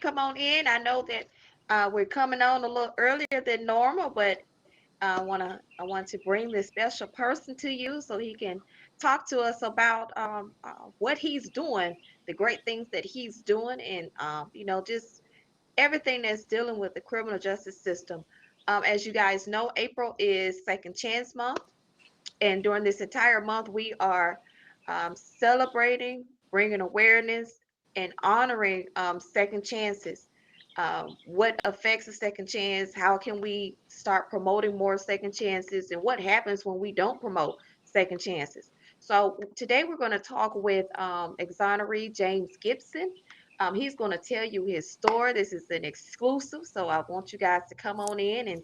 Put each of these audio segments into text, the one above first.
Come on in. I know that we're coming on a little earlier than normal, but I want to bring this special person to you so he can talk to us about what he's doing, the great things that he's doing, and just everything that's dealing with the criminal justice system. As you guys know, April is Second Chance Month, and during this entire month, we are celebrating, bringing awareness, and honoring second chances. What affects a second chance? How can we start promoting more second chances? And what happens when we don't promote second chances? So today we're going to talk with Exonerated James Gibson. He's going to tell you his story. This is an exclusive, so I want you guys to come on in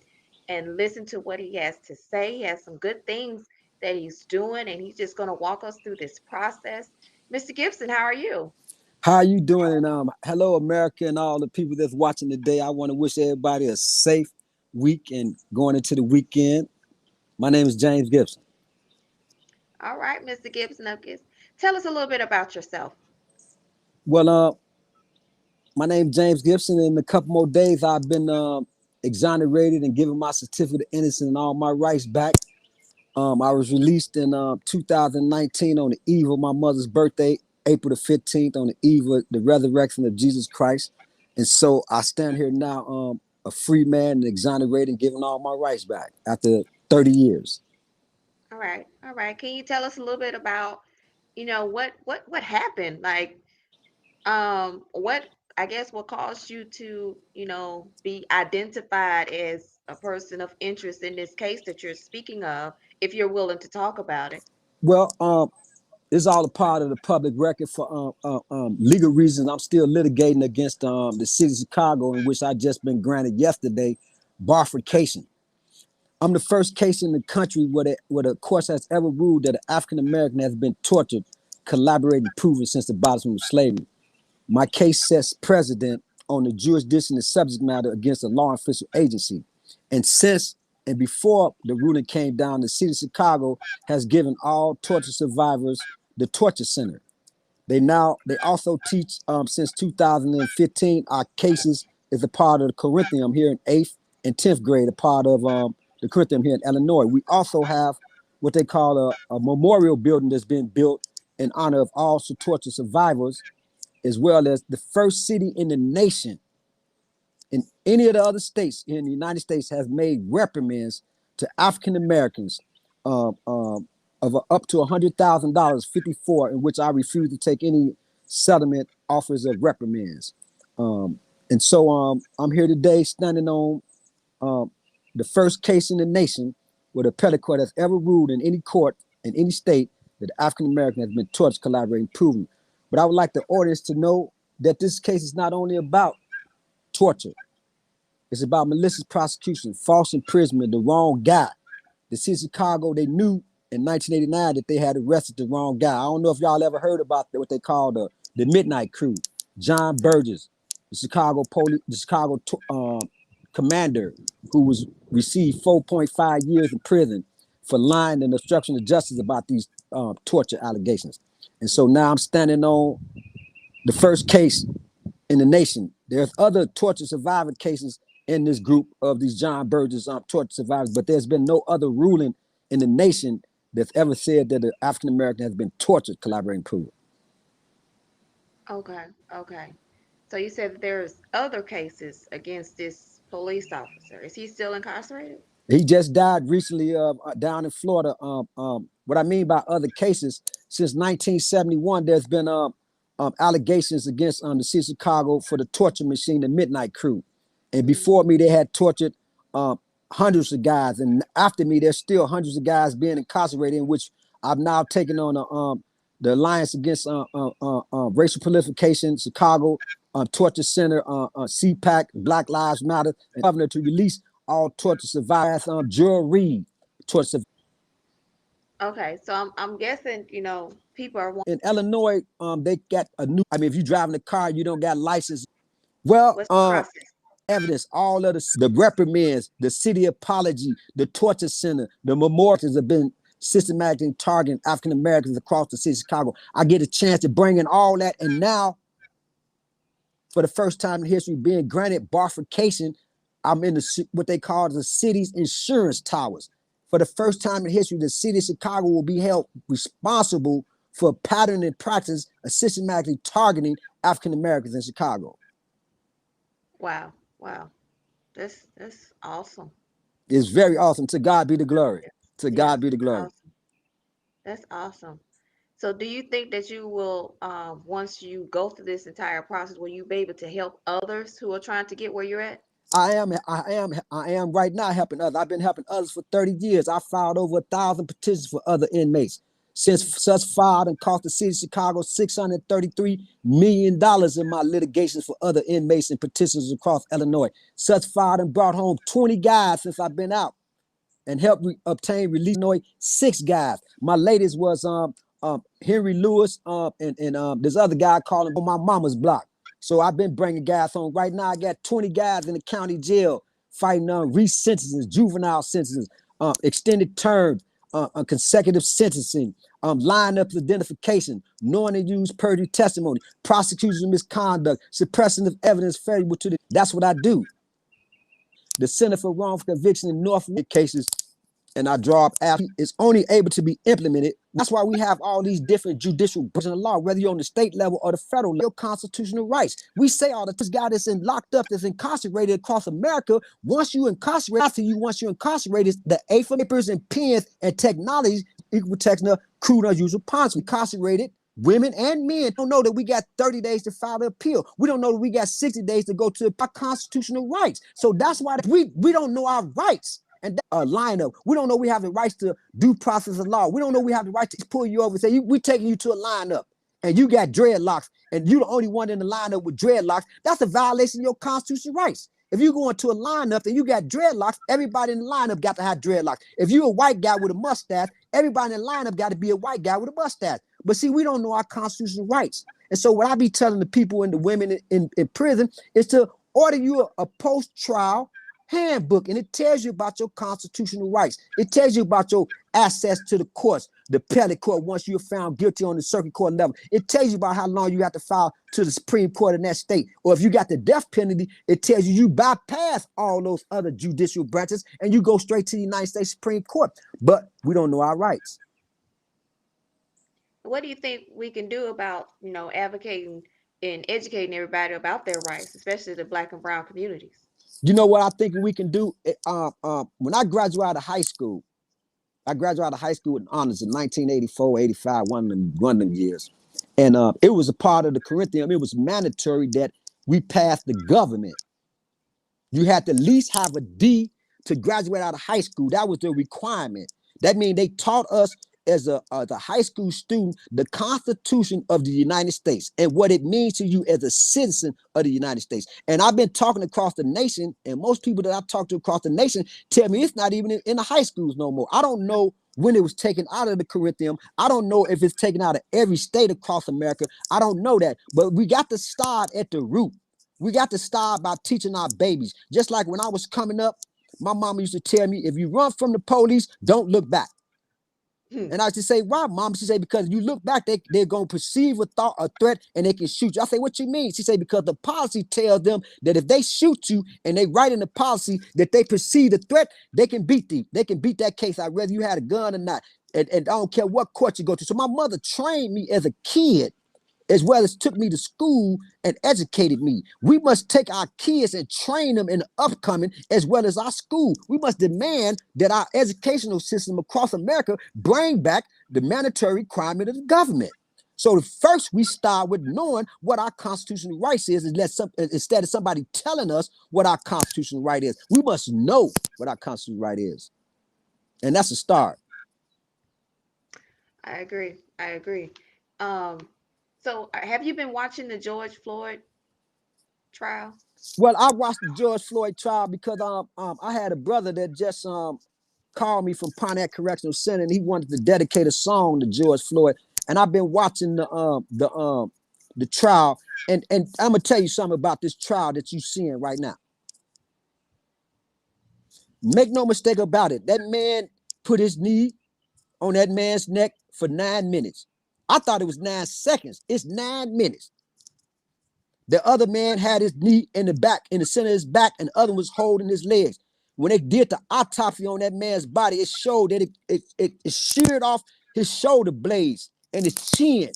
and listen to what he has to say. He has some good things that he's doing, and he's just going to walk us through this process. Mr. Gibson, how are you? How are you doing? And hello, America, and all the people that's watching today. I want to wish everybody a safe week and going into the weekend. My name is James Gibson. All right, Mr. Gibson, tell us a little bit about yourself. Well, my name is James Gibson. In a couple more days, I've been exonerated and given my certificate of innocence and all my rights back. I was released in 2019 on the eve of my mother's birthday, April the 15th, on the eve of the resurrection of Jesus Christ. And so I stand here now, a free man and exonerated and giving all my rights back after 30 years. All right. All right. Can you tell us a little bit about, what happened? Like, what I guess what caused you to, be identified as a person of interest in this case that you're speaking of, if you're willing to talk about it? Well, it's all a part of the public record for legal reasons. I'm still litigating against the city of Chicago, in which I just been granted yesterday bifurcation. I'm the first case in the country where the court has ever ruled that an African American has been tortured, collaborated, proven since the abolishment of slavery. My case sets precedent on the jurisdiction and subject matter against a law enforcement agency. And since and before the ruling came down, the city of Chicago has given all torture survivors the torture center. They also teach since 2015 our cases is a part of the curriculum here in 8th and 10th grade, a part of the curriculum here in Illinois. We also have what they call a memorial building that's been built in honor of all torture survivors, as well as the first city in the nation in any of the other states in the United States has made reprimands to African Americans of up to $100,000, 54, in which I refuse to take any settlement offers of reprimands. And so I'm here today standing on the first case in the nation where the appellate court has ever ruled in any court in any state that African American has been tortured, collaborating, proven. But I would like the audience to know that this case is not only about torture, it's about malicious prosecution, false imprisonment, the wrong guy. The city of Chicago, they knew in 1989 that they had arrested the wrong guy. I don't know if y'all ever heard about what they call the Midnight Crew. John Burgess, the Chicago commander, who was received 4.5 years in prison for lying and obstruction of justice about these torture allegations. And so now I'm standing on the first case in the nation. There's other torture survivor cases in this group of these John Burgess torture survivors, but there's been no other ruling in the nation that's ever said that an African American has been tortured, collaborating, proven. Okay. Okay. So you said there's other cases against this police officer. Is he still incarcerated? He just died recently down in Florida. What I mean by other cases, since 1971, there's been allegations against the city of Chicago for the torture machine, the Midnight Crew. And before me, they had tortured hundreds of guys. And after me, there's still hundreds of guys being incarcerated, in which I've now taken on the Alliance Against Racial Proliferation, Chicago Torture Center, CPAC, Black Lives Matter, and governor to release all torture survivors. Jury torture. Okay, so I'm guessing, people are In Illinois, they got a new. I mean, if you driving a car, you don't got license. Well, what's the process? evidence, all of the reprimands, the city apology, the torture center, the memorials have been systematically targeting African Americans across the city of Chicago. I get a chance to bring in all that, and now for the first time in history, being granted bifurcation. I'm in what they call the city's insurance towers. For the first time in history, the city of Chicago will be held responsible for pattern and practice of systematically targeting African Americans in Chicago. Wow. Wow. That's awesome. It's very awesome. To God be the glory. Yeah. To Yeah. God be the glory. Awesome. That's awesome. So do you think that you will, once you go through this entire process, will you be able to help others who are trying to get where you're at? I am right now helping others. I've been helping others for 30 years. I filed over 1,000 petitions for other inmates. Mm. Since such filed and cost the city of Chicago $633 million in my litigations for other inmates and petitions across Illinois. Such filed and brought home 20 guys since I've been out and helped obtain release. 6 guys. My latest was Henry Lewis and this other guy calling on my mama's block. So I've been bringing guys home. Right now, I got 20 guys in the county jail fighting resentences, juvenile sentences, extended terms, consecutive sentencing, lineup identification, knowing and use perjury testimony, prosecution misconduct, suppression of evidence favorable to the. That's what I do. The Center for Wrongful Conviction in Northwood cases, and I draw up after, is only able to be implemented. That's why we have all these different judicial branches of law, whether you're on the state level or the federal level. Your constitutional rights. We say all the this guy that's locked up, that's incarcerated across America. Once you incarcerate, once you're incarcerated, the eighth papers and pens and technologies, equal protection of crude unusual punishment. Incarcerated women and men don't know that we got 30 days to file the appeal. We don't know that we got 60 days to go to our constitutional rights. So that's why we don't know our rights. And that lineup, we don't know we have the rights to due process of law. We don't know we have the right to pull you over and say, we're taking you to a lineup and you got dreadlocks and you're the only one in the lineup with dreadlocks. That's a violation of your constitutional rights. If you go into a lineup and you got dreadlocks, everybody in the lineup got to have dreadlocks. If you're a white guy with a mustache, everybody in the lineup got to be a white guy with a mustache. But see, we don't know our constitutional rights. And so what I be telling the people and the women in prison is to order you a post-trial handbook, and it tells you about your constitutional rights. It tells you about your access to the courts, the appellate court once you're found guilty on the circuit court level. It tells you about how long you have to file to the Supreme Court in that state. Or if you got the death penalty, it tells you bypass all those other judicial branches and you go straight to the United States Supreme Court. But we don't know our rights. What do you think we can do about, advocating and educating everybody about their rights, especially the Black and brown communities? You know what I think we can do? When I graduated out of high school, with honors in 1984, 85, one of them years. And it was a part of the curriculum. It was mandatory that we pass the government. You had to at least have a D to graduate out of high school. That was the requirement. That means they taught us as a high school student the Constitution of the United States and what it means to you as a citizen of the United States. And I've been talking across the nation, and most people that I talk to across the nation tell me it's not even in the high schools no more. I don't know when it was taken out of the curriculum. I don't know if it's taken out of every state across America. I don't know that, but we got to start at the root. We got to start by teaching our babies. Just like when I was coming up, my mama used to tell me, if you run from the police, don't look back. And I used to say, why, Mom? She said, because you look back, they're going to perceive a threat and they can shoot you. I say, what you mean? She said, because the policy tells them that if they shoot you and they write in the policy that they perceive the threat, they can beat you. They can beat that case out, whether you had a gun or not. And I don't care what court you go to. So my mother trained me as a kid, as well as took me to school and educated me. We must take our kids and train them in the upcoming as well as our school. We must demand that our educational system across America bring back the mandatory requirement of the government. So first we start with knowing what our constitutional rights is, instead of somebody telling us what our constitutional right is. We must know what our constitutional right is. And that's a start. I agree. I agree. So have you been watching the George Floyd trial? Well, I watched the George Floyd trial because I had a brother that just called me from Pontiac Correctional Center, and he wanted to dedicate a song to George Floyd. And I've been watching the trial, and I'm gonna tell you something about this trial that you're seeing right now. Make no mistake about it. That man put his knee on that man's neck for 9 minutes. I thought it was 9 seconds. It's 9 minutes. The other man had his knee in the back, in the center of his back, and the other was holding his legs. When they did the autopsy on that man's body, it showed that it sheared off his shoulder blades and his chin.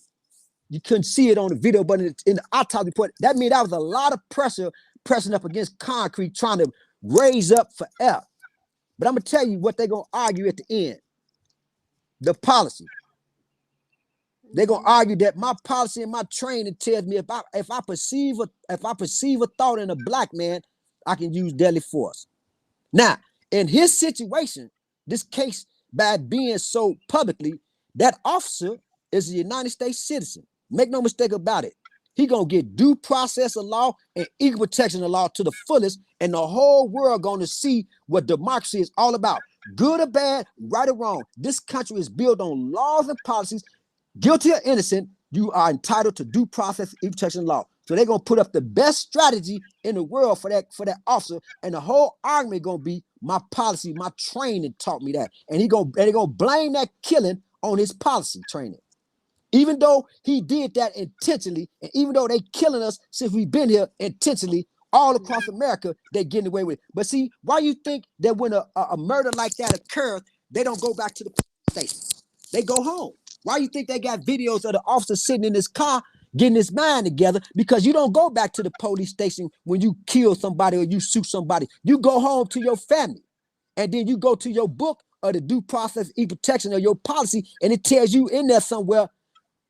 You couldn't see it on the video, but in the autopsy report, that means that was a lot of pressure pressing up against concrete, trying to raise up for air. But I'm gonna tell you what they're gonna argue at the end: the policy. They're gonna argue that my policy and my training tells me if I perceive a thought in a black man, I can use deadly force. Now, in his situation, this case, by being so publicly, that officer is a United States citizen. Make no mistake about it. He gonna get due process of law and equal protection of law to the fullest, and the whole world gonna see what democracy is all about. Good or bad, right or wrong, this country is built on laws and policies. Guilty or innocent, you are entitled to due process, equal protection law. So they're gonna put up the best strategy in the world for that officer, and the whole argument gonna be my policy, my training taught me that, and they're gonna blame that killing on his policy training, even though he did that intentionally, and even though they killing us since we've been here intentionally all across America, they're getting away with it. But see, why you think that when a murder like that occurs, they don't go back to the station? They go home. Why you think they got videos of the officer sitting in his car getting his mind together? Because you don't go back to the police station when you kill somebody or you shoot somebody. You go home to your family, and then you go to your book of the due process, equal protection of your policy, and it tells you in there somewhere,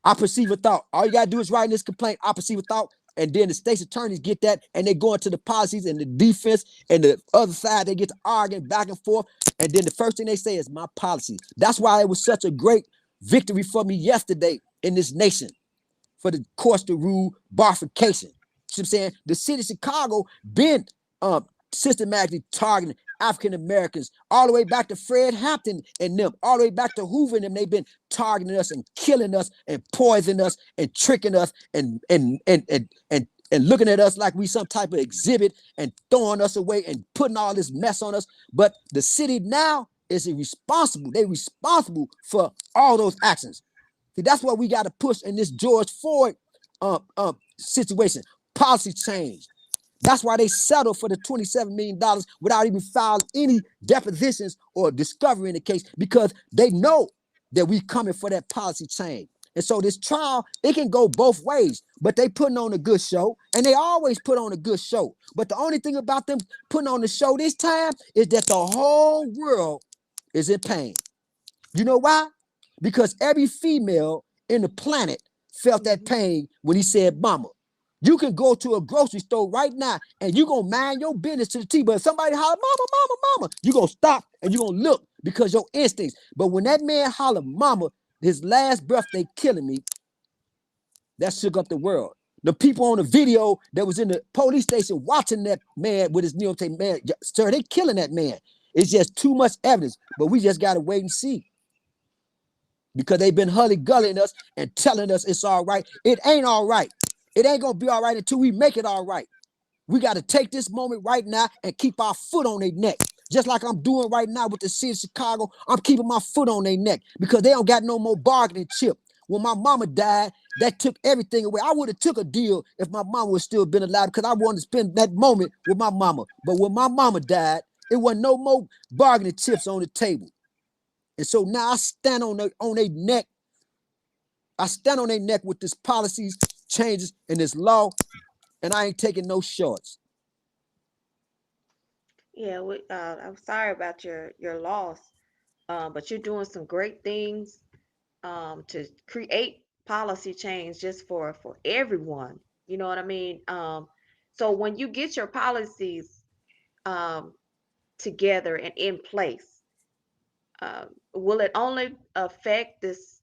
I perceive a thought. All you gotta do is write in this complaint, I perceive a thought, and then the state's attorneys get that, and they go into the policies and the defense and the other side, they get to arguing back and forth, and then the first thing they say is my policy. That's why it was such a great victory for me yesterday in this nation for the courts to rule bifurcation. You know what I'm saying? The city of Chicago been systematically targeting African Americans all the way back to Fred Hampton and them, all the way back to Hoover and them. They've been targeting us and killing us and poisoning us and tricking us and looking at us like we some type of exhibit and throwing us away and putting all this mess on us. But the city now is irresponsible. They're responsible for all those actions. See, that's what we got to push in this George Floyd situation. Policy change. That's why they settled for the $27 million without even filing any depositions or discovery in the case, because they know that we coming for that policy change. And so this trial, it can go both ways, but they putting on a good show, and they always put on a good show. But the only thing about them putting on the show this time is that the whole world is in pain. You know why? Because every female in the planet felt that pain when he said mama. You can go to a grocery store right now and you're going to mind your business to the T, but if somebody holler, mama, mama, mama, you're going to stop and you're going to look because your instincts. But when that man holler, mama, his last breath, they killing me, that shook up the world. The people on the video that was in the police station watching that man with his knee on the table, man, sir, they killing that man. It's just too much evidence, but we just got to wait and see. Because they've been hully-gullying us and telling us it's all right. It ain't all right. It ain't going to be all right until we make it all right. We got to take this moment right now and keep our foot on their neck. Just like I'm doing right now with the city of Chicago, I'm keeping my foot on their neck because they don't got no more bargaining chip. When my mama died, that took everything away. I would have took a deal if my mama would still been alive because I wanted to spend that moment with my mama. But when my mama died, it wasn't no more bargaining chips on the table. And so now I stand on their neck. I stand on their neck with this policies, changes, and this law, and I ain't taking no shorts. Yeah, I'm sorry about your loss, but you're doing some great things to create policy change just for everyone. You know what I mean? So when you get your policies um, together and in place, will it only affect this,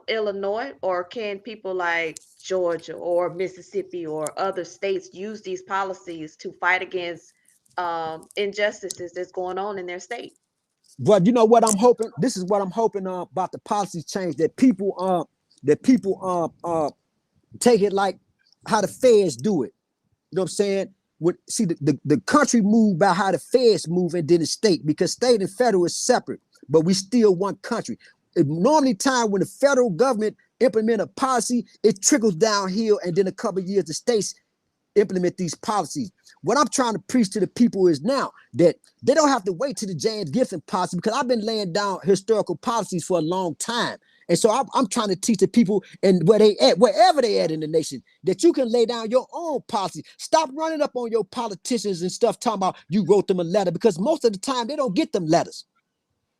Illinois, or can people like Georgia or Mississippi or other states use these policies to fight against injustices that's going on in their state? But you know what I'm hoping? This is what I'm hoping about the policy change, that people take it like how the feds do it. You know what I'm saying? See, the country moved by how the feds move and then the state, because state and federal is separate, but we still one country. Normally time when the federal government implement a policy, it trickles downhill, and then a couple of years the states implement these policies. What I'm trying to preach to the people is now that they don't have to wait to the James Gibson policy, because I've been laying down historical policies for a long time. And so I'm trying to teach the people, and wherever they at in the nation, that you can lay down your own policy. Stop running up on your politicians and stuff talking about you wrote them a letter, because most of the time they don't get them letters.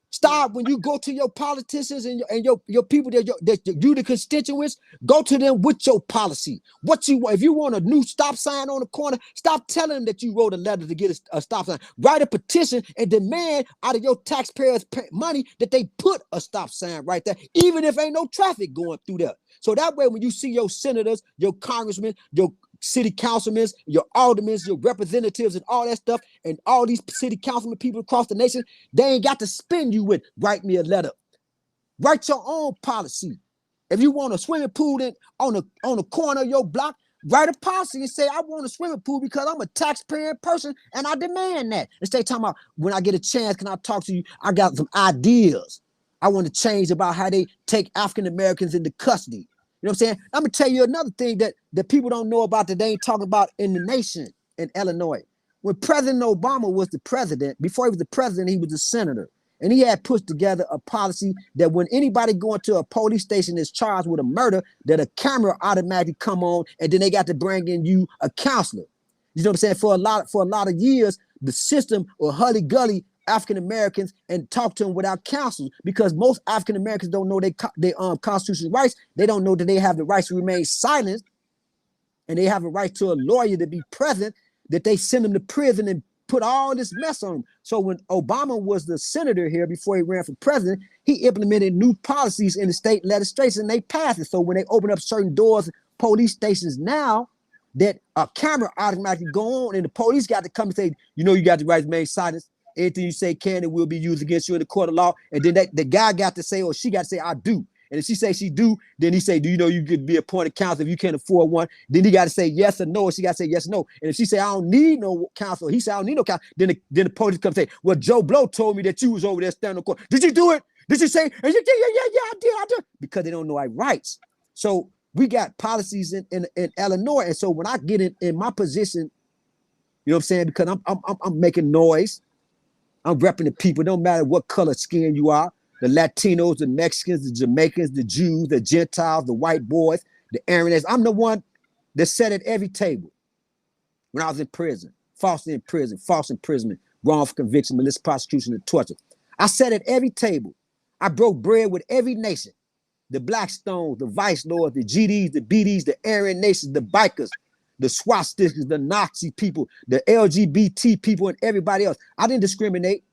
Stop when you go to your politicians and your people that you the constituents, go to them with your policy. What you want, if you want a new stop sign on the corner, stop telling them that you wrote a letter to get a stop sign. Write a petition and demand out of your taxpayers' money that they put a stop sign right there, even if ain't no traffic going through there. So that way, when you see your senators, your congressmen, your city councilmen, your aldermen, your representatives, and all that stuff, and all these city councilmen people across the nation, they ain't got to spin you with write me a letter. Write your own policy. If you want a swimming pool on the corner of your block, write a policy and say, I want a swimming pool because I'm a taxpaying person and I demand that. Instead of talking about, when I get a chance, can I talk to you? I got some ideas. I want to change about how they take African Americans into custody. You know what I'm saying? I'm going to tell you another thing that people don't know about, that they ain't talking about in the nation, in Illinois. When President Obama was the president, before he was the president, he was a senator. And he had put together a policy that when anybody going to a police station is charged with a murder, that a camera automatically come on, and then they got to bring in you a counselor. You know what I'm saying? For a lot of years, the system will hully-gully African Americans and talk to them without counsel, because most African Americans don't know their constitutional rights. They don't know that they have the rights to remain silent, and they have a right to a lawyer to be present, that they send them to prison and put all this mess on them. So when Obama was the senator here before he ran for president, he implemented new policies in the state legislation, and they passed it. So when they open up certain doors, police stations now, that a camera automatically go on, and the police got to come and say, you know, you got the right to remain silent. Anything you say can and will be used against you in the court of law. And then the guy got to say, or she got to say, I do. And if she say she do, then he say, do you know you could be appointed counsel if you can't afford one? Then he got to say yes or no, and she got to say yes or no. And if she say, I don't need no counsel, he say, I don't need no counsel, then the police come say, well, Joe Blow told me that you was over there standing on court. Did you do it? Did you say? And she, yeah, I did. Because they don't know our rights. So we got policies in Illinois. And so when I get in my position, you know what I'm saying? Because I'm making noise. I'm repping the people, no matter what color skin you are, the Latinos, the Mexicans, the Jamaicans, the Jews, the Gentiles, the white boys, the Aryans. I'm the one that sat at every table when I was in prison, false imprisonment, wrongful conviction, malicious prosecution, and torture. I sat at every table. I broke bread with every nation, the Blackstones, the Vice Lords, the GDs, the BDs, the Aryan nations, the bikers, the swastikas, the Nazi people, the LGBT people, and everybody else. I didn't discriminate.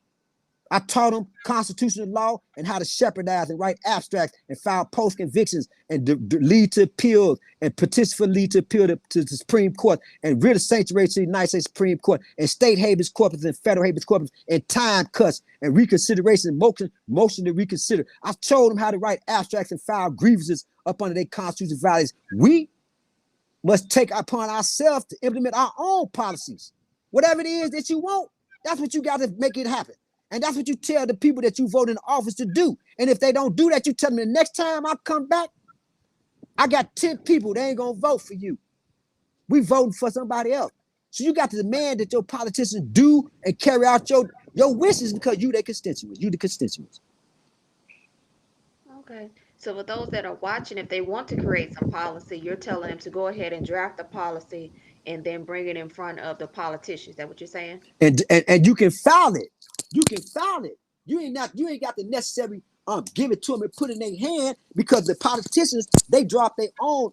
I taught them constitutional law and how to shepherdize and write abstracts and file post-convictions and lead to appeals and petition for lead to appeal to the Supreme Court and writ of sanctuary to the United States Supreme Court and state habeas corpus and federal habeas corpus and time cuts and reconsideration and motion to reconsider. I told them how to write abstracts and file grievances up under their constitutional values. We must take upon ourselves to implement our own policies. Whatever it is that you want, that's what you got to make it happen. And that's what you tell the people that you vote in office to do. And if they don't do that, you tell them the next time I come back, I got 10 people, they ain't gonna vote for you. We voting for somebody else. So you got to demand that your politicians do and carry out your wishes, because you their constituents, you the constituents. Okay. So for those that are watching, if they want to create some policy, you're telling them to go ahead and draft the policy and then bring it in front of the politicians. Is that what you're saying? And you can file it. You can file it. You ain't got the necessary give it to them and put it in their hand, because the politicians, they drop their own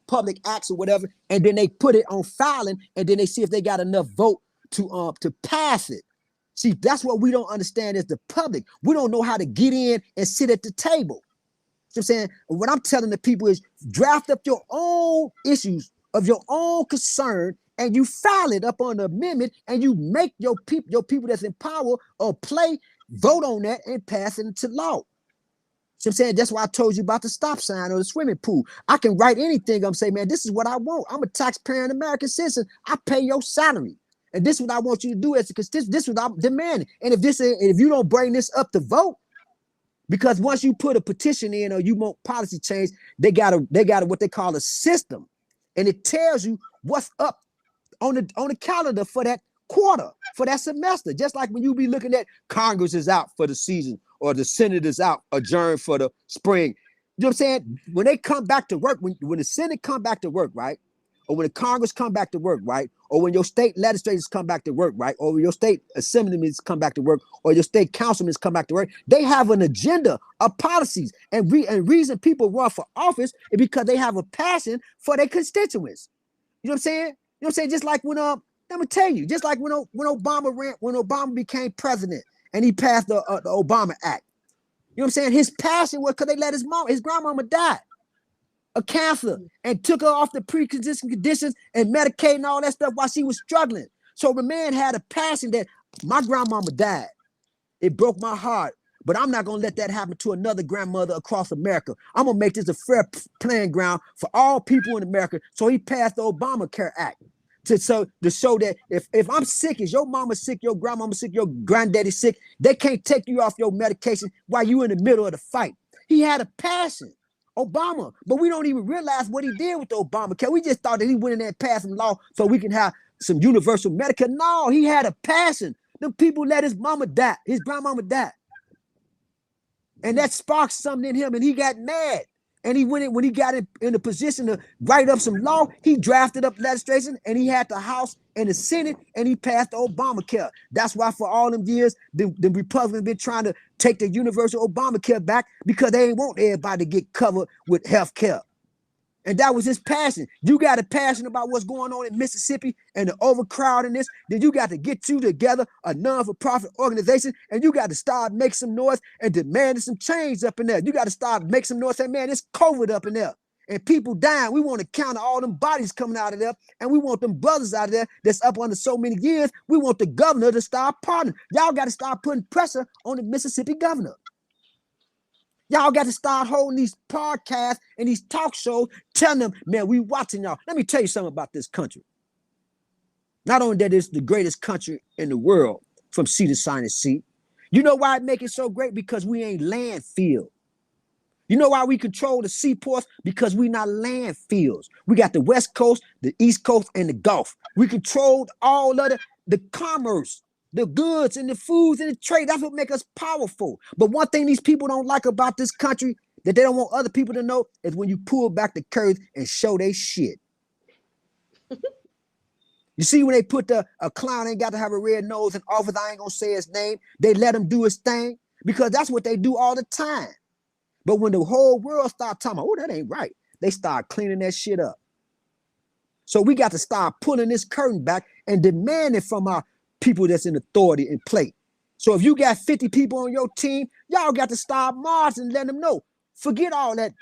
public acts or whatever, and then they put it on filing, and then they see if they got enough vote to pass it. See, that's what we don't understand as the public. We don't know how to get in and sit at the table. You know what I'm saying? What I'm telling the people is draft up your own issues of your own concern, and you file it up on the amendment, and you make your people that's in power or vote on that and pass it into law. So I'm saying, that's why I told you about the stop sign or the swimming pool. I can write anything. I'm saying, man, this is what I want. I'm a taxpaying American citizen. I pay your salary. And this is what I want you to do as a constituent. This is what I'm demanding. And if you don't bring this up to vote, because once you put a petition in or you want policy change, they got what they call a system. And it tells you what's up on the calendar for that quarter, for that semester. Just like when you be looking at Congress is out for the season or the Senate is out adjourned for the spring. You know what I'm saying? When they come back to work, when the Senate come back to work, right? Or when the Congress come back to work, right? Or when your state legislators come back to work, right? Or when your state assemblymen come back to work, or your state councilmen come back to work, they have an agenda of policies. And reason people run for office is because they have a passion for their constituents. You know what I'm saying? You know what I'm saying? Just like when let me tell you, just like when Obama became president and he passed the Obama Act. You know what I'm saying? His passion was because they let his grandmama die of cancer and took her off the pre-existing conditions and Medicaid and all that stuff while she was struggling. So the man had a passion that my grandmama died. It broke my heart, but I'm not going to let that happen to another grandmother across America. I'm going to make this a fair playing ground for all people in America. So he passed the Obamacare Act to show that if I'm sick, is your mama sick, your grandmama sick, your granddaddy sick, they can't take you off your medication while you in the middle of the fight. He had a passion, Obama, but we don't even realize what he did with the Obamacare. We just thought that he went in there and passed some law so we can have some universal Medicare. No, he had a passion. Them people let his mama die, his grandmama die. And that sparked something in him and he got mad. And he went in, when he got in a position to write up some law, he drafted up legislation and he had the House and the Senate and he passed the Obamacare. That's why for all them years, the Republicans been trying to take the universal Obamacare back because they ain't want everybody to get covered with health care. And that was his passion. You got a passion about what's going on in Mississippi and the overcrowdedness, then you got to get you together, a non-for-profit organization, and you got to start making some noise and demanding some change up in there. You got to start making some noise, say, man, it's COVID up in there. And people dying. We want to counter all them bodies coming out of there, and we want them brothers out of there that's up under so many years. We want the governor to start pardoning. Y'all got to start putting pressure on the Mississippi governor. Y'all got to start holding these podcasts and these talk shows, telling them, man, we watching y'all. Let me tell you something about this country. Not only that it's the greatest country in the world from sea to sign and sea. You know why it make it so great? Because we ain't landfill. You know why we control the seaports? Because we not landfills. We got the West Coast, the East Coast, and the Gulf. We controlled all of the commerce, the goods and the foods and the trade. That's what make us powerful. But one thing these people don't like about this country that they don't want other people to know is when you pull back the curtains and show they shit. You see when they put a clown ain't got to have a red nose and office, I ain't gonna say his name. They let him do his thing because that's what they do all the time. But when the whole world start talking about, oh, that ain't right, they start cleaning that shit up. So we got to start pulling this curtain back and demanding from our people that's in authority and play. So if you got 50 people on your team, y'all got to start marching and let them know. Forget all that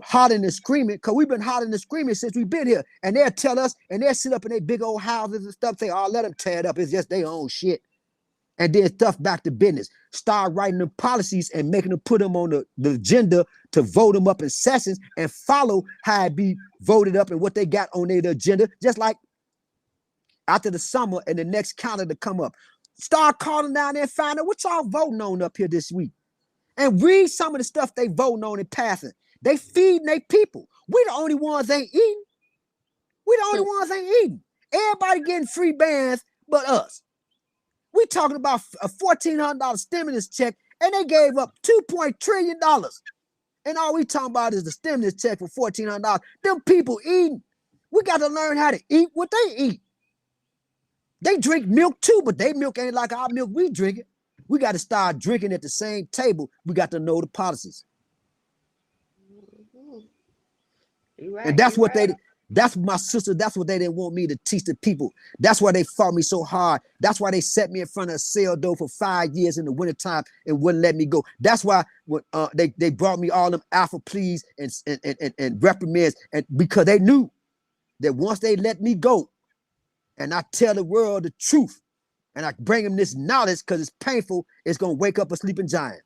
hollering and screaming, because we've been hollering and screaming since we've been here. And they'll tell us, and they'll sit up in their big old houses and stuff, say, oh, let them tear it up. It's just their own shit. And then stuff back to business. Start writing the policies and making them put them on the agenda to vote them up in sessions and follow how it be voted up and what they got on their agenda. Just like after the summer and the next calendar to come up. Start calling down there and find out what y'all voting on up here this week. And read some of the stuff they voting on and passing. They feeding their people. We the only ones ain't eating. We the only ones ain't eating. Everybody getting free bands but us. We talking about a $1,400 stimulus check, and they gave up $2.1 trillion. And all we talking about is the stimulus check for $1,400. Them people eating. We got to learn how to eat what they eat. They drink milk too, but they milk ain't like our milk we drink it. We got to start drinking at the same table. We got to know the policies. Right, and that's what that's my sister. That's what they didn't want me to teach the people. That's why they fought me so hard. That's why they set me in front of a cell door for 5 years in the wintertime and wouldn't let me go. That's why when they brought me all them alpha pleas and reprimands, and because they knew that once they let me go and I tell the world the truth and I bring them this knowledge because it's painful, it's going to wake up a sleeping giant.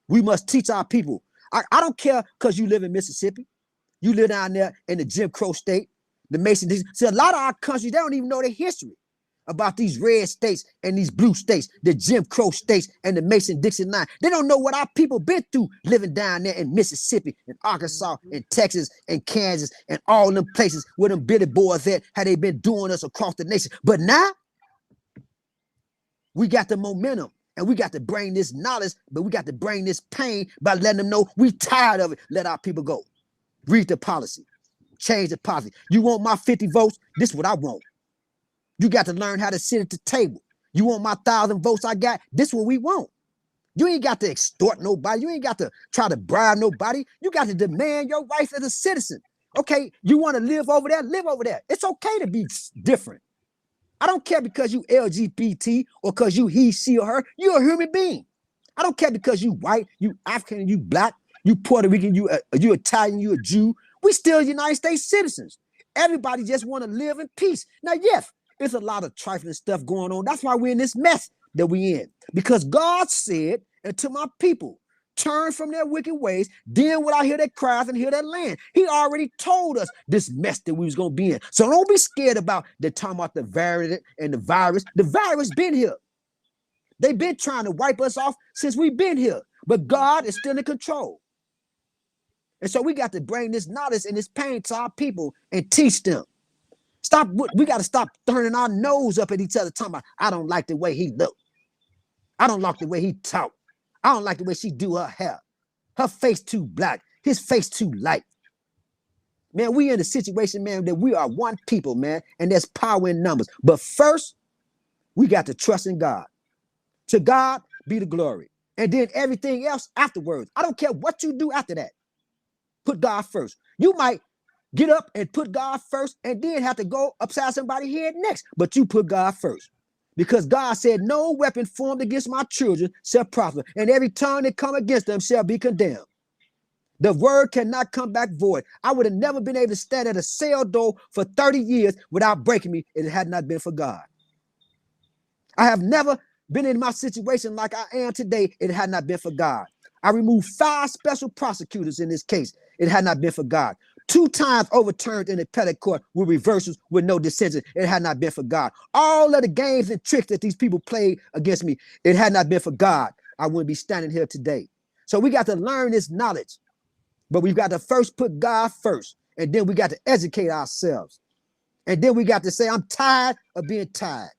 We must teach our people. I don't care because you live in Mississippi. You live down there in the Jim Crow state, the Mason. See, a lot of our countries, they don't even know their history. about these red states and these blue states, the Jim Crow states and the Mason-Dixon line. They don't know what our people been through living down there in Mississippi and Arkansas Mhm. and Texas and Kansas and all them places where them Billy boys at, how they been doing us across the nation. But now we got the momentum and we got to bring this knowledge, but we got to bring this pain by letting them know we tired of it. Let our people go. Read the policy. Change the policy. You want my 50 votes? This is what I want. You got to learn how to sit at the table. You want my 1,000 votes I got? This is what we want. You ain't got to extort nobody. You ain't got to try to bribe nobody. You got to demand your rights as a citizen. Okay, you want to live over there? Live over there. It's okay to be different. I don't care because you LGBT or because you he, she, or her. You're a human being. I don't care because you white, you African, you black, you Puerto Rican, you Italian, you a Jew. We still United States citizens. Everybody just want to live in peace. Now, yes, there's a lot of trifling stuff going on. That's why we're in this mess that we in. Because God said, and to my people, turn from their wicked ways, then will I hear their cries and hear their land. He already told us this mess that we was going to be in. So don't be scared about the talking about the variant and the virus. The virus been here. They've been trying to wipe us off since we've been here. But God is still in control. And so we got to bring this knowledge and this pain to our people and teach them. We got to stop turning our nose up at each other, talking about, I don't like the way he looked. I don't like the way he talk. I don't like the way she do her hair. Her face too black. His face too light. Man, we in a situation, man, that we are one people, man, and there's power in numbers. But first, we got to trust in God. To God be the glory. And then everything else afterwards. I don't care what you do after that. Put God first. You might get up and put God first and then have to go upside somebody's head next. But you put God first. Because God said, no weapon formed against my children shall prosper, and every tongue that come against them shall be condemned. The word cannot come back void. I would have never been able to stand at a cell door for 30 years without breaking me if it had not been for God. I have never been in my situation like I am today if it had not been for God. I removed 5 special prosecutors in this case. It had not been for God. 2 times overturned in the appellate court with reversals with no decision. It had not been for God. All of the games and tricks that these people played against me, it had not been for God, I wouldn't be standing here today. So we got to learn this knowledge, but we've got to first put God first, and then we got to educate ourselves. And then we got to say, I'm tired of being tired.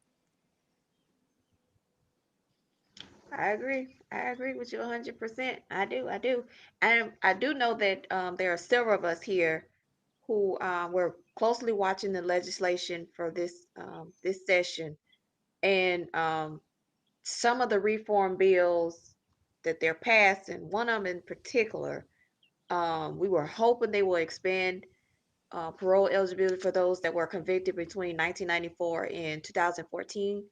I agree. I agree with you 100%. I do. I do. And I do know that there are several of us here who were closely watching the legislation for this session, and some of the reform bills that they're passing. One of them in particular, we were hoping they will expand parole eligibility for those that were convicted between 1994 and 2014.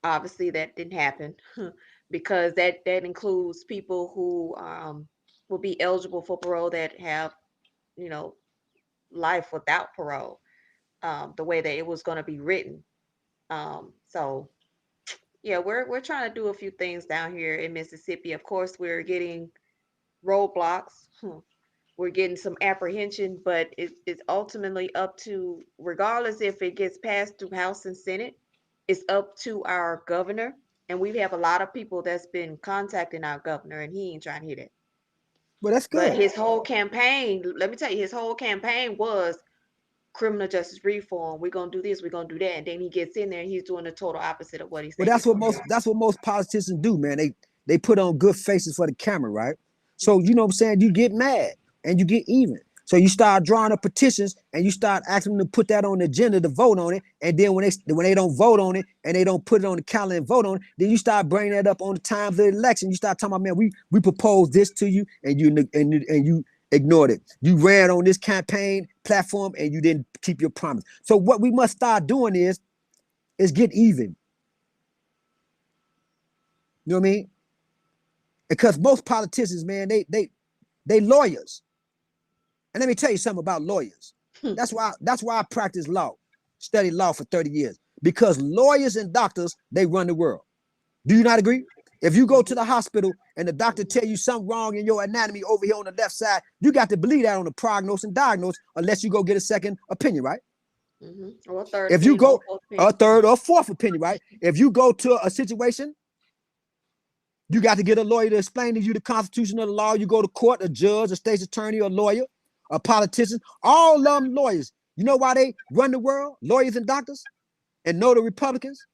Obviously, that didn't happen because that includes people who will be eligible for parole that have, you know, life without parole, the way that it was going to be written. So yeah, we're trying to do a few things down here in Mississippi. Of course, we're getting roadblocks. We're getting some apprehension, but it's ultimately up to, regardless if it gets passed through House and Senate, it's up to our governor. And we have a lot of people that's been contacting our governor, and he ain't trying to hear that. Well, that's But good. his whole campaign, let me tell you, his whole campaign was criminal justice reform. We're gonna do this, we're gonna do that, and then he gets in there and he's doing the total opposite of what he Well, said he was gonna do. that's what most politicians do, man. They put on good faces for the camera, right? So you know what I'm saying? You get mad and you get even. So you start drawing up petitions and you start asking them to put that on the agenda to vote on it. And then when they don't vote on it and they don't put it on the calendar and vote on it, then you start bringing that up on the times of the election. You start talking about, man, we proposed this to you and you ignored it. You ran on this campaign platform and you didn't keep your promise. So what we must start doing is get even. You know what I mean? Because most politicians, man, they lawyers. And let me tell you something about lawyers. That's why I practice law, studied law for 30 years. Because lawyers and doctors, they run the world. Do you not agree? If you go to the hospital and the doctor tell you something wrong in your anatomy over here on the left side, you got to believe that on the prognosis and diagnose unless you go get a second opinion, right? Or a third If you opinion or go fourth a opinion. third or fourth opinion, right? If you go to a situation, you got to get a lawyer to explain to you the Constitution of the law. You go to court, a judge, a state's attorney, a lawyer, a politician, all of them lawyers. You know why they run the world? Lawyers and doctors, and know the Republicans?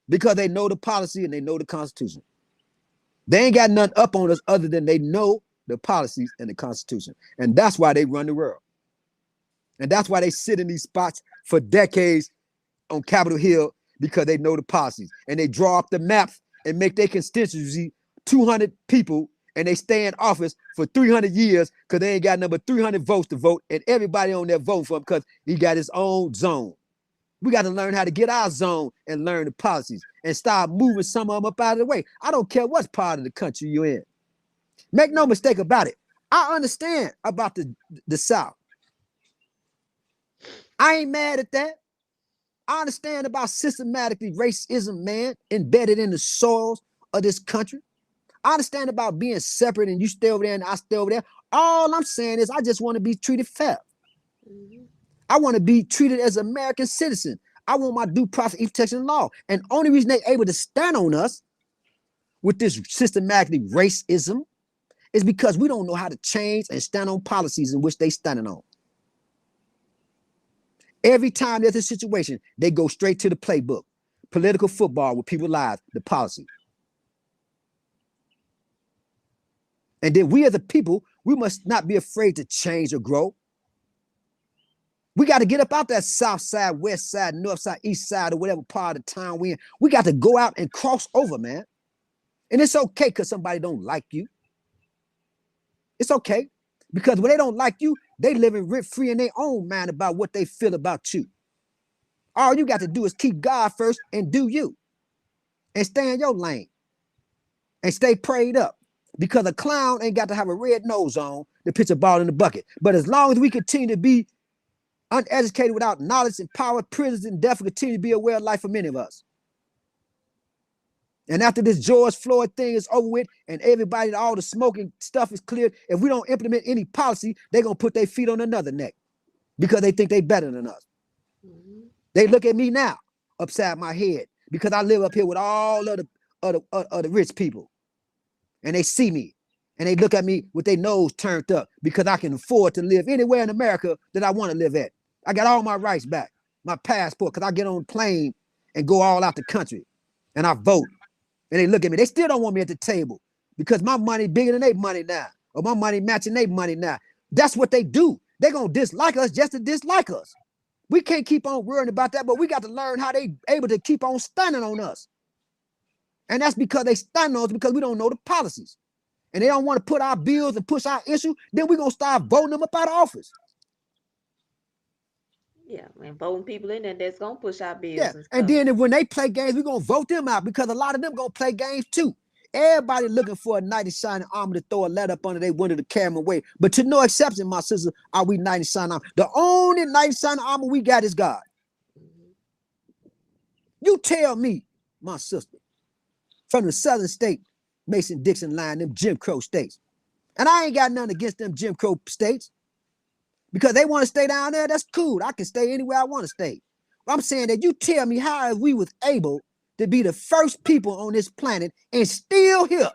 Because they know the policy and they know the Constitution. They ain't got nothing up on us other than they know the policies and the Constitution. And that's why they run the world. And that's why they sit in these spots for decades on Capitol Hill, because they know the policies. And they draw up the maps and make their constituency 200 people, and they stay in office for 300 years because they ain't got number 300 votes to vote, and everybody on there vote for him because he got his own zone. We got to learn how to get our zone and learn the policies and start moving some of them up out of the way. I don't care what part of the country you're in. Make no mistake about it. I understand about the South. I ain't mad at that. I understand about systematically racism, man, embedded in the soils of this country. I understand about being separate and you stay over there and I stay over there. All I'm saying is I just want to be treated fair. I want to be treated as an American citizen. I want my due process protection law. And only reason they're able to stand on us with this systematically racism is because we don't know how to change and stand on policies in which they standing on. Every time there's a situation, they go straight to the playbook. Political football with people's lives, the policy. And then we as a people, we must not be afraid to change or grow. We got to get up out that south side, west side, north side, east side, or whatever part of the town we're in. We got to go out and cross over, man. And it's okay because somebody don't like you. It's okay. Because when they don't like you, they living rent-free in their own mind about what they feel about you. All you got to do is keep God first and do you. And stay in your lane. And stay prayed up. Because a clown ain't got to have a red nose on to pitch a ball in the bucket. But as long as we continue to be uneducated without knowledge and power, prisons and death will continue to be a way of life for many of us. And after this George Floyd thing is over with and everybody, all the smoking stuff is cleared, if we don't implement any policy, they're going to put their feet on another neck because they think they better than us. They look at me now upside my head because I live up here with all of the rich people. And they see me and they look at me with their nose turned up because I can afford to live anywhere in America that I want to live at. I got all my rights back, my passport, because I get on a plane and go all out the country and I vote. And they look at me. They still don't want me at the table because my money bigger than their money now, or my money matching their money now. That's what they do. They're going to dislike us just to dislike us. We can't keep on worrying about that, but we got to learn how they able to keep on standing on us. And that's because they stand on us because we don't know the policies. And they don't want to put our bills and push our issue, then we're going to start voting them up out of office. Yeah, and voting people in there that's going to push our bills Yeah, and stuff. and then when they play games, we're going to vote them out because a lot of them going to play games too. Everybody looking for a knight in shining armor to throw a letter up under their window to carry them away. But to no exception, my sister, are we knight in shining armor. The only knight in shining armor we got is God. You tell me, my sister, from the southern state, Mason-Dixon line, them Jim Crow states. And I ain't got nothing against them Jim Crow states. Because they want to stay down there, that's cool. I can stay anywhere I want to stay. I'm saying that you tell me how we was able to be the first people on this planet and still here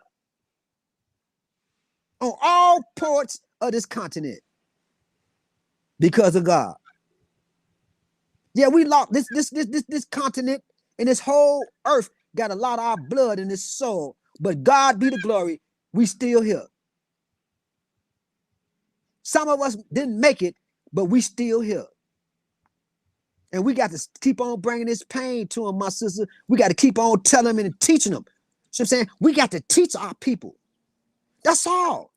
on all ports of this continent because of God. Yeah, we lost this continent and this whole earth got a lot of our blood in this soul, but God be the glory, we still here. Some of us didn't make it, but we still here. And we got to keep on bringing this pain to them, my sister. We got to keep on telling them and teaching them. So I'm saying we got to teach our people. That's all.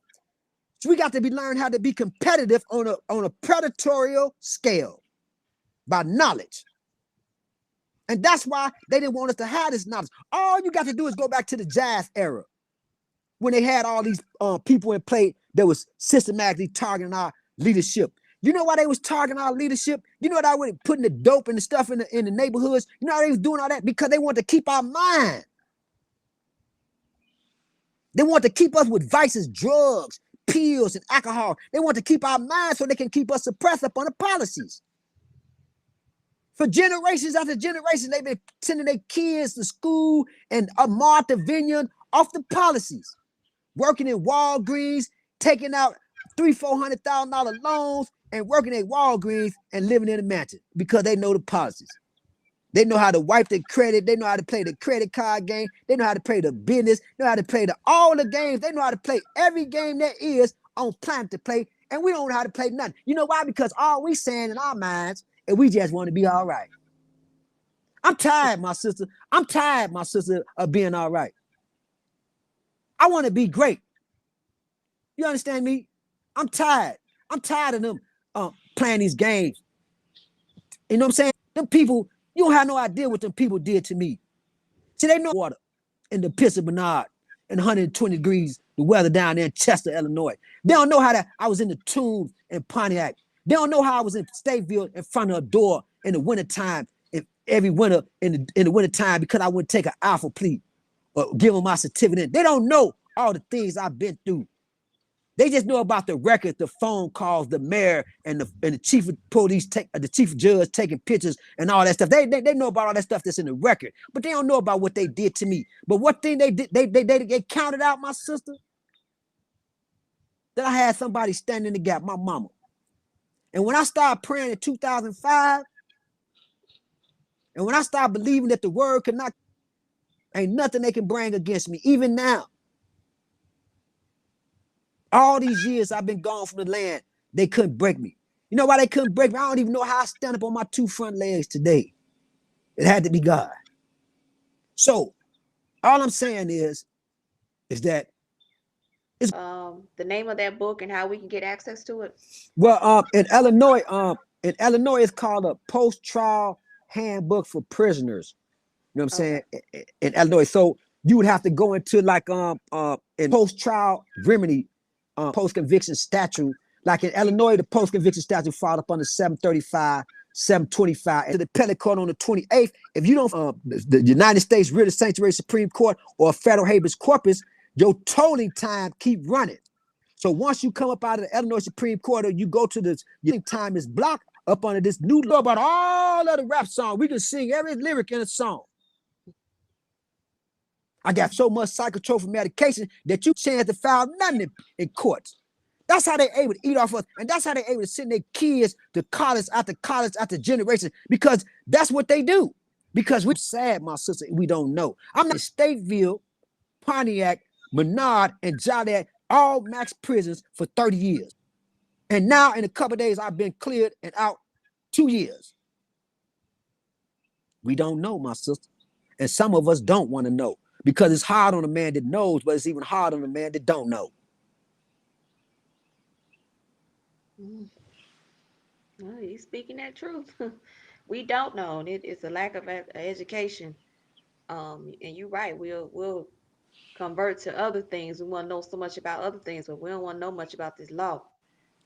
So we got to learn how to be competitive on a predatory scale by knowledge. And that's why they didn't want us to have this knowledge. All you got to do is go back to the jazz era when they had all these people in play that was systematically targeting our leadership. You know why they was targeting our leadership? You know why they were putting the dope and the stuff in the neighborhoods? You know why they was doing all that? Because they wanted to keep our mind. They want to keep us with vices, drugs, pills, and alcohol. They want to keep our minds so they can keep us suppressed up on the policies. For generations after generations, they've been sending their kids to school and Martha Vineyard off the policies, working in Walgreens, taking out $300,000-$400,000 loans and working at Walgreens and living in a mansion because they know the policies. They know how to wipe their credit. They know how to play the credit card game. They know how to play the business. They know how to play all the games. They know how to play every game there is on planet to play. And we don't know how to play nothing. You know why? Because all we saying in our minds is we just want to be all right. I'm tired, my sister. I'm tired, my sister, of being all right. I want to be great. You understand me? I'm tired. I'm tired of them playing these games. You know what I'm saying? Them people, you don't have no idea what them people did to me. See, they know water in the piss of Bernard and 120 degrees, the weather down there in Chester, Illinois. They don't know how that I was in the Tombs in Pontiac. They don't know how I was in Stateville in front of a door in the wintertime, every winter in the wintertime because I wouldn't take an alpha plea or give them my certificate. They don't know all the things I've been through. They just know about the record, the phone calls, the mayor and the chief of police, the chief of judge taking pictures and all that stuff. They know about all that stuff that's in the record, but they don't know about what they did to me. But what thing they did, they counted out, my sister, that I had somebody standing in the gap, my mama. And when I started praying in 2005, and when I started believing that the word could not, ain't nothing they can bring against me, even now. All these years I've been gone from the land, they couldn't break me. You know why they couldn't break me? I don't even know how I stand up on my two front legs today. It had to be God. So all I'm saying is that it's the name of that book and how we can get access to it. Well, in Illinois, it's called a post-trial handbook for prisoners. You know what I'm saying? In Illinois. So you would have to go into like in post-trial remedy, post-conviction statute. Like in Illinois, the post-conviction statute filed up under 735, 725, and to the appellate court on the 28th. If you don't, the United States Writ of Sanctuary Supreme Court or federal habeas corpus, your tolling time keep running. So once you come up out of the Illinois Supreme Court or you go to this, your time is blocked up under this new law about all of the rap songs. We can sing every lyric in a song. I got so much psychotropic medication that you chance to file nothing in courts. That's how they able to eat off us. And that's how they able to send their kids to college after generation, because that's what they do. Because we're sad, my sister, we don't know. I'm in Stateville, Pontiac, Menard, and Joliet, all max prisons for 30 years. And now in a couple of days, I've been cleared and out 2 years. We don't know, my sister. And some of us don't want to know because it's hard on a man that knows, but it's even hard on a man that don't know. Well, you're speaking that truth. We don't know, and it's a lack of education. And you're right. We'll convert to other things. We want to know so much about other things, but we don't want to know much about this law.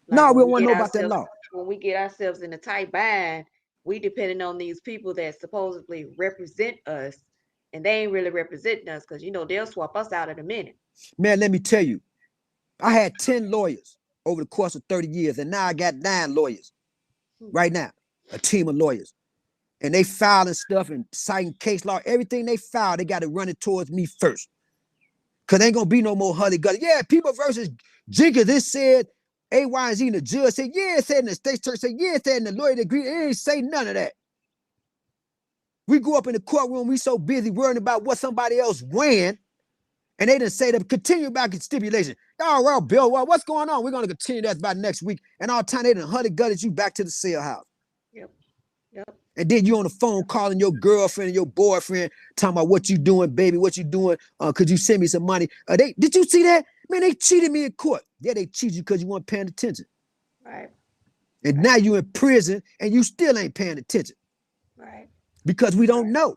Like no, we don't want to know about that law. When we get ourselves in a tight bind, we depending on these people that supposedly represent us, and they ain't really representing us because they'll swap us out in a minute. Man, let me tell you, I had 10 lawyers over the course of 30 years, and now I got 9 lawyers right now, a team of lawyers. And they filing stuff and citing case law. Everything they file, they got to run it towards me first. Because ain't going to be no more hully-gully. Yeah, people versus Jenkins, this said A, Y, and Z, and the judge said, yeah, it said in the state church, said, yeah, it said in the lawyer agreed. It ain't say none of that. We grew up in the courtroom, we so busy worrying about what somebody else ran, and they didn't say to continue back in stipulation. Oh, well, Bill, well, what's going on? We're going to continue that by next week. And all the time they done hully-gullied you back to the cell house. Yep. And then you on the phone calling your girlfriend and your boyfriend, talking about what you doing, baby, what you doing? Could you send me some money? Did you see that? Man, they cheated me in court. Yeah, they cheated you because you weren't paying attention. Right. And now you in prison and you still ain't paying attention. Right. Because we don't know.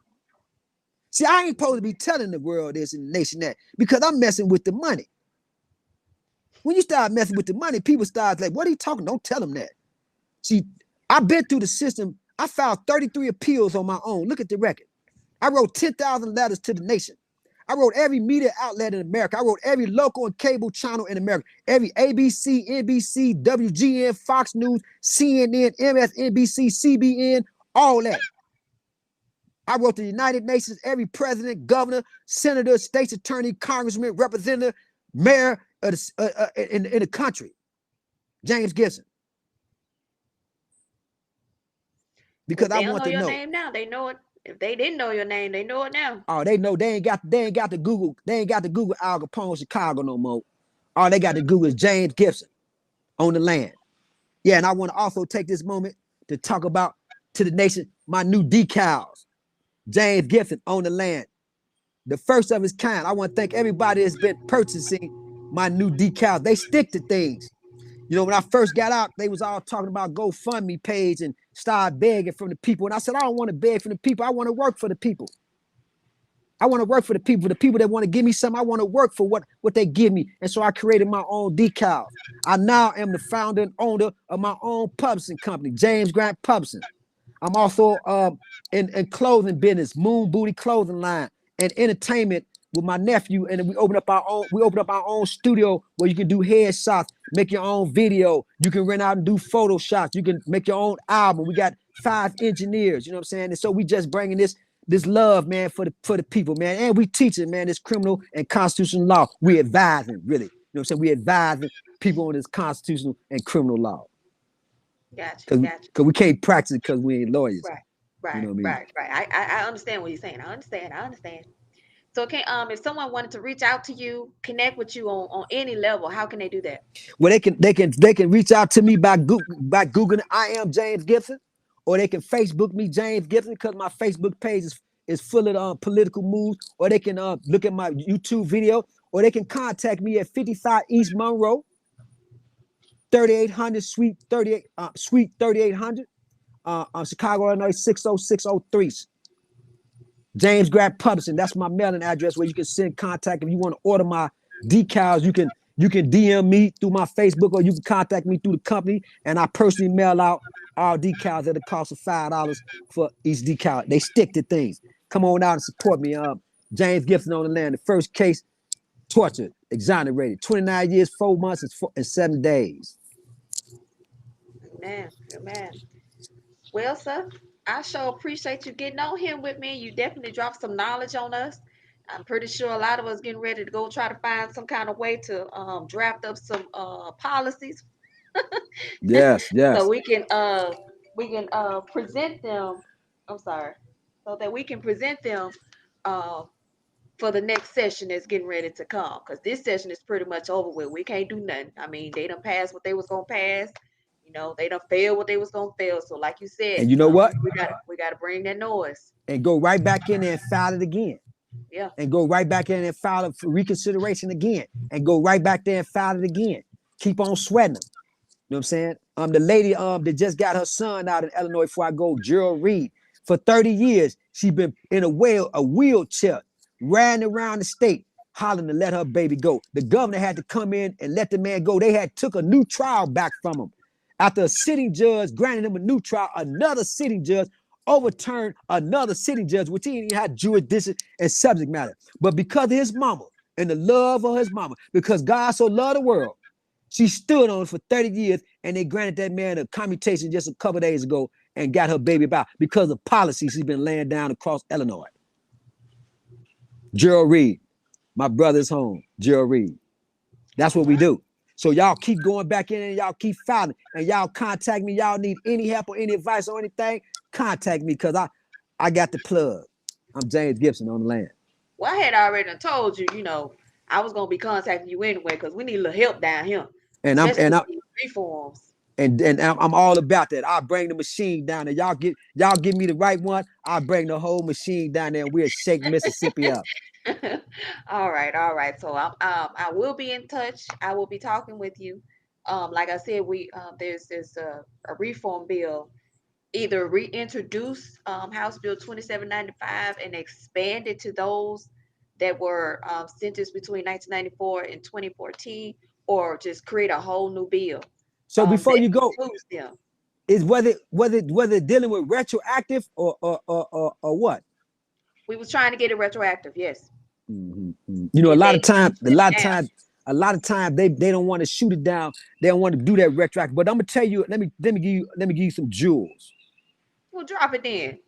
See, I ain't supposed to be telling the world this and the nation that because I'm messing with the money. When you start messing with the money, people start like, what are you talking? Don't tell them that. See, I've been through the system. I filed 33 appeals on my own. Look at the record. I wrote 10,000 letters to the nation. I wrote every media outlet in America. I wrote every local and cable channel in America. Every ABC, NBC, WGN, Fox News, CNN, MSNBC, CBN, All that. I wrote the United Nations, every president, governor, senator, state's attorney, congressman, representative, mayor of in the country. James Gibson. Because If I they don't want know to your know. name now, they know it. If they didn't know your name, they know it now. Oh, they know they ain't got the Google, Al Capone Chicago no more. All they got to Google is James Gibson on the land. Yeah, and I want to also take this moment to talk about to the nation my new decals. James Gibson on the land. The first of its kind. I want to thank everybody that's been purchasing my new decals. They stick to things. You know, when I first got out, they was all talking about GoFundMe page and started begging from the people. And I said, I don't want to beg from the people. I want to work for the people. I want to work for the people that want to give me something. I want to work for what they give me. And so I created my own decals. I now am the founder and owner of my own publishing company, James Grant Publishing. I'm also in clothing business, Moon Booty clothing line, and entertainment with my nephew. And then we open up our own studio where you can do headshots, make your own video. You can rent out and do Photoshops. You can make your own album. We got 5 engineers, you know what I'm saying? And so we just bringing this love, man, for the people, man. And we teaching, man, this criminal and constitutional law. We advising, really. You know what I'm saying? We advising people on this constitutional and criminal law. Gotcha, Because gotcha. we can't practice it because we ain't lawyers. Right, You right, know what I mean? right. I understand what you're saying. I understand. So can if someone wanted to reach out to you, connect with you on any level, how can they do that? Well, they can reach out to me by Googling I am James Gibson, or they can Facebook me James Gibson because my Facebook page is full of political moves, or they can look at my YouTube video, or they can contact me at 55 East Monroe, 3800 Suite 3800, Chicago, Illinois 60603. James Grant Publishing. That's my mailing address where you can send contact if you want to order my decals. You can DM me through my Facebook, or you can contact me through the company, and I personally mail out all decals at a cost of $5 for each decal. They stick to things. Come on out and support me. James Gibson on the land. The first case, tortured, exonerated, 29 years, 4 months, and 7 days. Man, man. Well, sir, I sure appreciate you getting on here with me. You definitely dropped some knowledge on us. I'm pretty sure a lot of us getting ready to go try to find some kind of way to draft up some policies Yes, so yes. we can present them. I'm sorry, so that we can present them uh, for the next session that's getting ready to come. Because this session is pretty much over with. We can't do nothing. I mean, they done passed what they was gonna pass. You know, they done failed what they was gonna fail. So, like you said, And you know what? we gotta bring that noise. And go right back in there and file it again. Yeah. And go right back in and file it for reconsideration again. And go right back there and file it again. Keep on sweating them. You know what I'm saying? The lady that just got her son out in Illinois before I go, Gerald Reed. For 30 years, she been in a wheelchair, riding around the state, hollering to let her baby go. The governor had to come in and let the man go. They had took a new trial back from him. After a sitting judge granted him a new trial, another sitting judge overturned another sitting judge, which he didn't have jurisdiction and subject matter. But because of his mama and the love of his mama, because God so loved the world, she stood on it for 30 years, and they granted that man a commutation just a couple days ago and got her baby back because of policies she's been laying down across Illinois. Gerald Reed, my brother's home, Gerald Reed. That's what we do. So y'all keep going back in and y'all keep filing, and y'all contact me. Y'all need any help or any advice or anything, contact me because I got the plug. I'm James Gibson on the land. Well, I had already told you, you know, I was gonna be contacting you anyway because we need a little help down here, And I'm especially and with I these reforms. and I'm all about that. I'll bring the machine down there. Y'all give me the right one. I'll bring the whole machine down there and we'll shake Mississippi up. All right. So I will be in touch. I will be talking with you. Like I said, we there's a reform bill either reintroduce House Bill 2795 and expand it to those that were sentenced between 1994 and 2014, or just create a whole new bill So before that you go, includes them. is whether dealing with retroactive or what? We was trying to get it retroactive, yes. You know, If they now, a lot of times they don't want to shoot it down. They don't want to do that retroactive. But I'm gonna tell you, let me give you some jewels. We'll drop it then.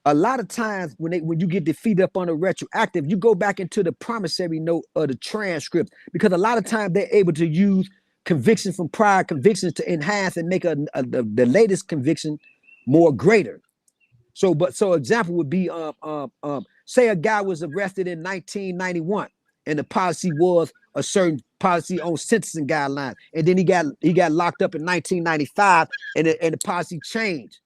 A lot of times when you get defeated up on a retroactive, you go back into the promissory note of the transcript, because a lot of times they're able to use convictions from prior convictions to enhance and make the latest conviction more greater. So example would be say a guy was arrested in 1991 and the policy was a certain policy on sentencing guidelines, and then he got locked up in 1995 and the policy changed.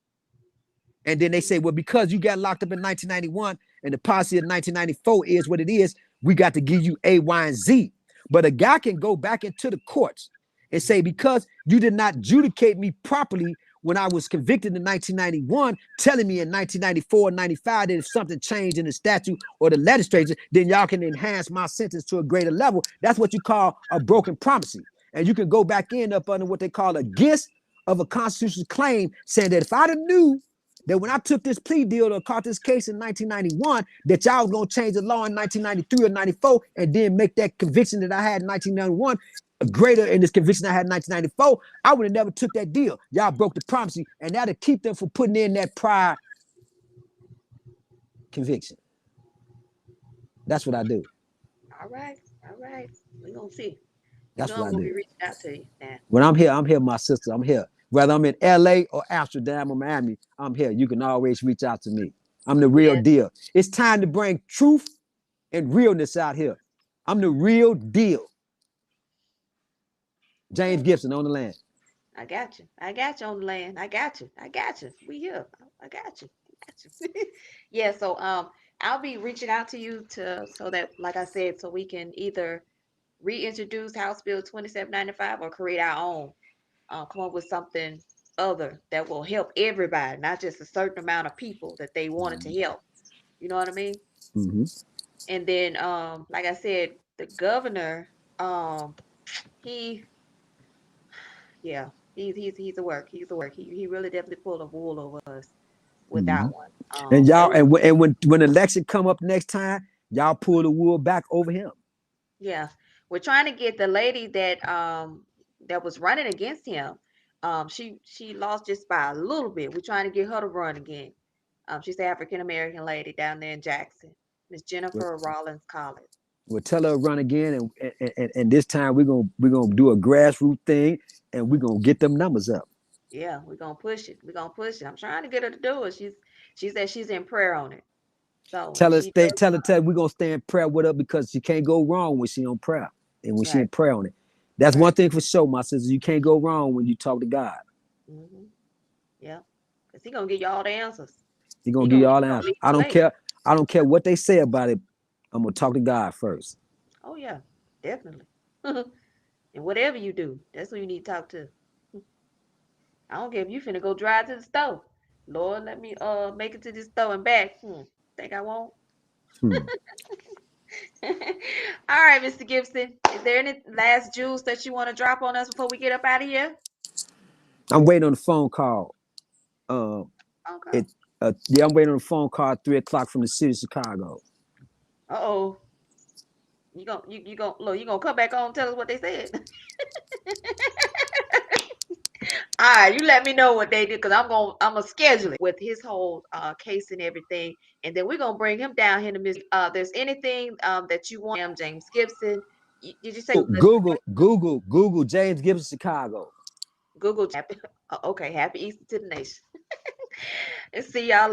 And then they say, well, because you got locked up in 1991 and the policy of 1994 is what it is, we got to give you A, Y, and Z. But a guy can go back into the courts and say, because you did not adjudicate me properly when I was convicted in 1991, telling me in 1994 and 95 that if something changed in the statute or the legislature, then y'all can enhance my sentence to a greater level. That's what you call a broken promise. And you can go back in up under what they call a gist of a constitutional claim, saying that if I'd have knew that when I took this plea deal or caught this case in 1991, that y'all was gonna change the law in 1993 or 94 and then make that conviction that I had in 1991 greater in this conviction I had in 1994, I would have never took that deal. Y'all broke the promise, and that'll keep them from putting in that prior conviction. That's what I do. All right. We're gonna see. That's what I We'll do. be reaching out to you now. When I'm here, my sister, I'm here. Whether I'm in LA or Amsterdam or Miami, I'm here. You can always reach out to me. I'm the real deal. It's time to bring truth and realness out here. I'm the real deal. James Gibson on the land. I got you on the land. I got you. We here. I got you. Yeah, so I'll be reaching out to you so that, like I said, so we can either reintroduce House Bill 2795 or create our own. Come up with something other that will help everybody, not just a certain amount of people that they wanted to help. You know what I mean? Mm-hmm. And then, like I said, the governor, he, yeah, he's a work. He really definitely pulled a wool over us with that one. And y'all, and when election come up next time, y'all pull the wool back over him. Yeah, we're trying to get the lady that was running against him. She lost just by a little bit. We're trying to get her to run again. She's the African American lady down there in Jackson, Miss Jennifer Rollins Collins. We'll tell her to run again, and this time we're gonna do a grassroots thing, and we're gonna get them numbers up. Yeah, we're gonna push it. I'm trying to get her to do it. She said she's in prayer on it. So Tell her we're gonna stay in prayer with her, because she can't go wrong when she on prayer and when she in prayer on it. That's one thing for sure, my sister. You can't go wrong when you talk to God. Mm-hmm. Yeah, because He's gonna give you all the answers. He gonna give you all the answers. I don't care what they say about it. I'm gonna talk to God first. Oh yeah, definitely. And whatever you do, that's who you need to talk to. I don't care if you finna go drive to the store. Lord, let me make it to this store and back. Think I won't? All right, Mr. Gibson. Is there any last jewels that you want to drop on us before we get up out of here? I'm waiting on the phone call. Okay. I'm waiting on the phone call at 3:00 from the city of Chicago. Uh-oh. You gonna come back on and tell us what they said? All right, you let me know what they did, because I'm gonna schedule it with his whole case and everything, and then we're gonna bring him down here to Miss. There's anything that you want, James Gibson? Did you say Google James Gibson Chicago? Google? Okay, happy Easter to the nation. And see y'all later.